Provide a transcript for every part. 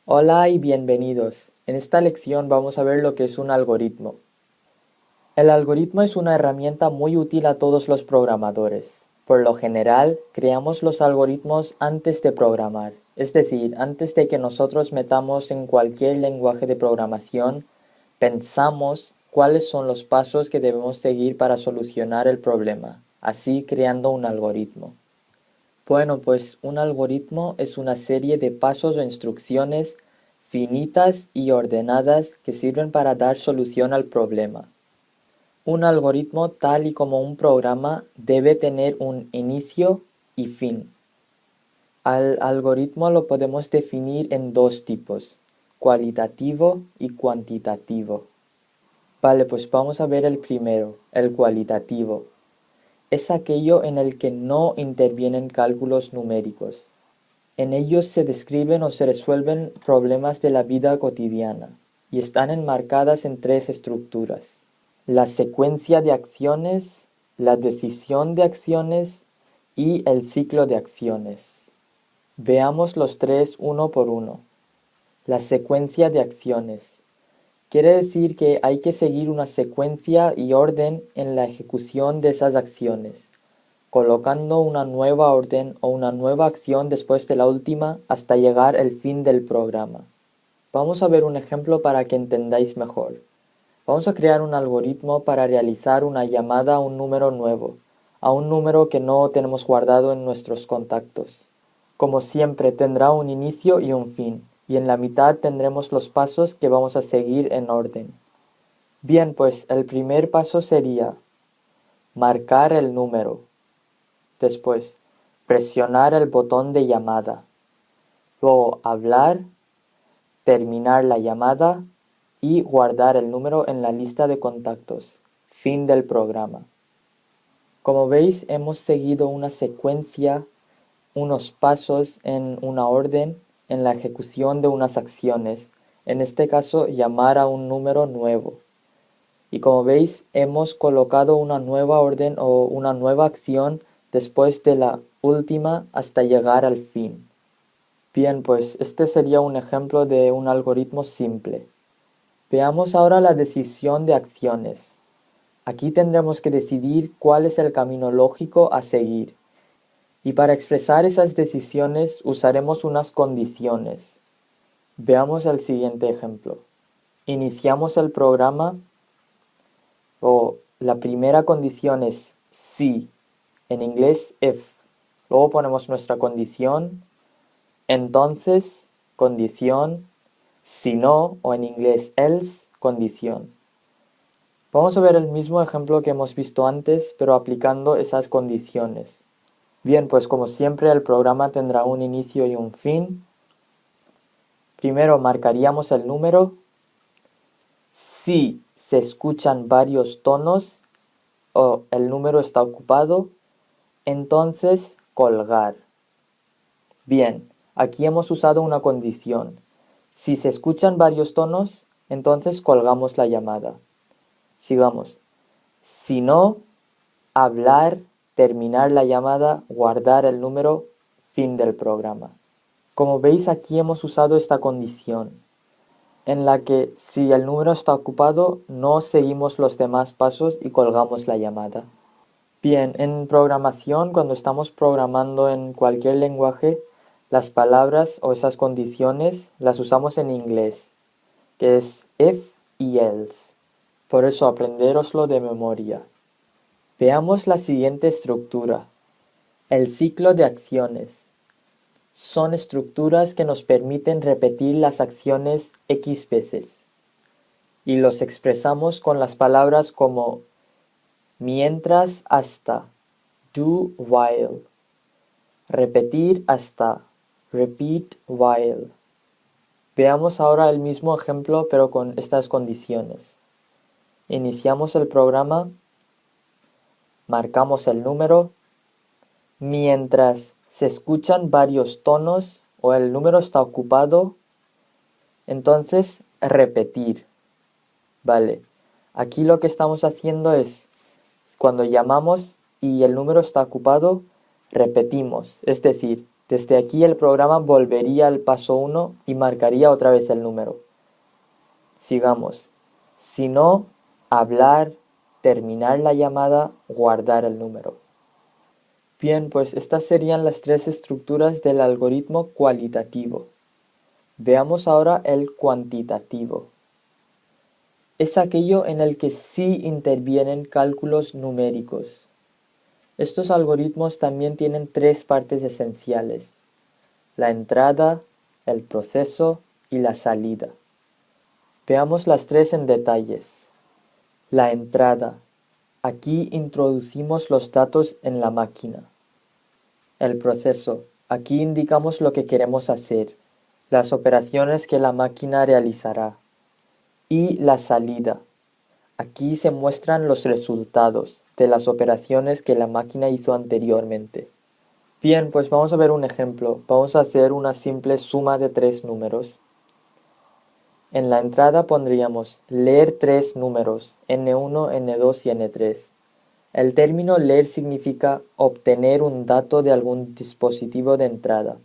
Hola y bienvenidos. En esta lección vamos a ver lo que es un algoritmo. El algoritmo es una herramienta muy útil a todos los programadores. Por lo general, creamos los algoritmos antes de programar, es decir, antes de que nosotros metamos en cualquier lenguaje de programación, pensamos cuáles son los pasos que debemos seguir para solucionar el problema, así creando un algoritmo. Bueno, pues un algoritmo es una serie de pasos o instrucciones finitas y ordenadas que sirven para dar solución al problema. Un algoritmo, tal y como un programa, debe tener un inicio y fin. Al algoritmo lo podemos definir en dos tipos, cualitativo y cuantitativo. Vale, pues vamos a ver el primero, el cualitativo. Es aquello en el que no intervienen cálculos numéricos. En ellos se describen o se resuelven problemas de la vida cotidiana y están enmarcadas en tres estructuras: la secuencia de acciones, la decisión de acciones y el ciclo de acciones. Veamos los tres uno por uno. La secuencia de acciones. Quiere decir que hay que seguir una secuencia y orden en la ejecución de esas acciones, colocando una nueva orden o una nueva acción después de la última hasta llegar al fin del programa. Vamos a ver un ejemplo para que entendáis mejor. Vamos a crear un algoritmo para realizar una llamada a un número nuevo, a un número que no tenemos guardado en nuestros contactos. Como siempre, tendrá un inicio y un fin, y en la mitad tendremos los pasos que vamos a seguir en orden. Bien, pues el primer paso sería marcar el número. Después, presionar el botón de llamada. Luego, hablar, terminar la llamada y guardar el número en la lista de contactos. Fin del programa. Como veis, hemos seguido una secuencia, unos pasos en una orden en la ejecución de unas acciones. En este caso, llamar a un número nuevo. Y como veis, hemos colocado una nueva orden o una nueva acción después de la última hasta llegar al fin. Bien, pues este sería un ejemplo de un algoritmo simple. Veamos ahora la decisión de acciones. Aquí tendremos que decidir cuál es el camino lógico a seguir. Y para expresar esas decisiones usaremos unas condiciones. Veamos el siguiente ejemplo. Iniciamos el programa o la primera condición es si, en inglés if. Luego ponemos nuestra condición, entonces, condición, si no, o en inglés else, condición. Vamos a ver el mismo ejemplo que hemos visto antes, pero aplicando esas condiciones. Bien, pues como siempre el programa tendrá un inicio y un fin. Primero marcaríamos el número. Si se escuchan varios tonos o el número está ocupado, entonces colgar. Bien, aquí hemos usado una condición. Si se escuchan varios tonos, entonces colgamos la llamada. Sigamos. Si no, hablar, terminar la llamada, guardar el número, fin del programa. Como veis, aquí hemos usado esta condición, en la que si el número está ocupado, no seguimos los demás pasos y colgamos la llamada. Bien, en programación, cuando estamos programando en cualquier lenguaje, las palabras o esas condiciones las usamos en inglés, que es if y else. Por eso aprendéroslo de memoria. Veamos la siguiente estructura. El ciclo de acciones. Son estructuras que nos permiten repetir las acciones X veces. Y los expresamos con las palabras como mientras hasta, do while. Repetir hasta, repeat while. Veamos ahora el mismo ejemplo pero con estas condiciones. Iniciamos el programa, marcamos el número, mientras se escuchan varios tonos o el número está ocupado, entonces repetir. Vale, aquí lo que estamos haciendo es, cuando llamamos y el número está ocupado, repetimos, es decir, Desde aquí el programa volvería al paso 1 y marcaría otra vez el número. Sigamos. Si no, hablar, terminar la llamada, guardar el número. Bien, pues estas serían las tres estructuras del algoritmo cualitativo. Veamos ahora el cuantitativo. Es aquello en el que sí intervienen cálculos numéricos. Estos algoritmos también tienen tres partes esenciales: la entrada, el proceso y la salida. Veamos las tres en detalles. La entrada. Aquí introducimos los datos en la máquina. El proceso. Aquí indicamos lo que queremos hacer, las operaciones que la máquina realizará. Y la salida. Aquí se muestran los resultados de las operaciones que la máquina hizo anteriormente. Bien, pues vamos a ver un ejemplo. Vamos a hacer una simple suma de tres números. En la entrada pondríamos leer tres números, n1, n2 y n3. El término leer significa obtener un dato de algún dispositivo de entrada,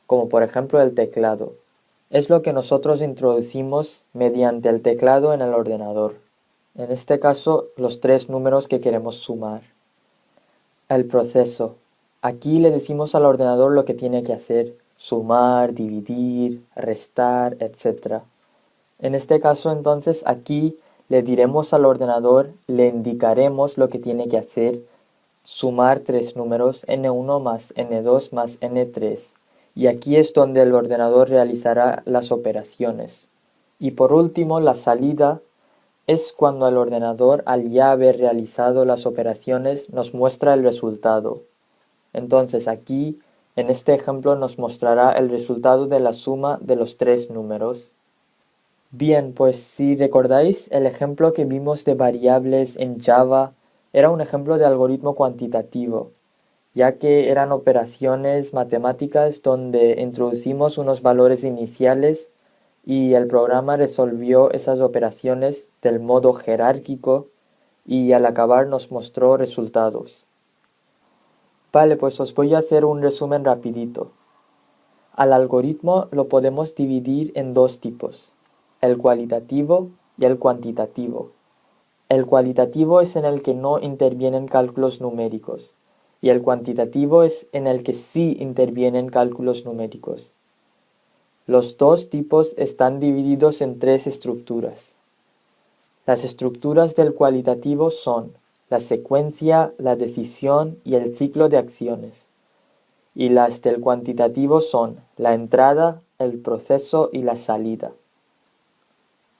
como por ejemplo el teclado. Es lo que nosotros introducimos mediante el teclado en el ordenador. En este caso, los tres números que queremos sumar. El proceso. Aquí le decimos al ordenador lo que tiene que hacer: sumar, dividir, restar, etc. En este caso, entonces, aquí le diremos al ordenador, le indicaremos lo que tiene que hacer: sumar tres números, n1 más n2 más n3. Y aquí es donde el ordenador realizará las operaciones. Y por último, la salida es cuando el ordenador, al ya haber realizado las operaciones, nos muestra el resultado. Entonces aquí, en este ejemplo, nos mostrará el resultado de la suma de los tres números. Bien, pues si recordáis, el ejemplo que vimos de variables en Java era un ejemplo de algoritmo cuantitativo, ya que eran operaciones matemáticas donde introducimos unos valores iniciales y el programa resolvió esas operaciones del modo jerárquico y al acabar nos mostró resultados. Vale, pues os voy a hacer un resumen rapidito. Al algoritmo lo podemos dividir en dos tipos: el cualitativo y el cuantitativo. El cualitativo es en el que no intervienen cálculos numéricos y el cuantitativo es en el que sí intervienen cálculos numéricos. Los dos tipos están divididos en tres estructuras. Las estructuras del cualitativo son la secuencia, la decisión y el ciclo de acciones. Y las del cuantitativo son la entrada, el proceso y la salida.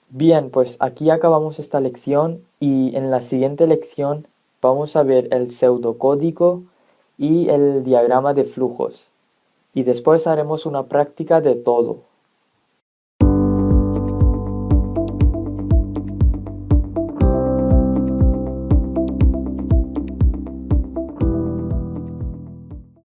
Bien, pues aquí acabamos esta lección y en la siguiente lección vamos a ver el pseudocódigo y el diagrama de flujos. Y después haremos una práctica de todo.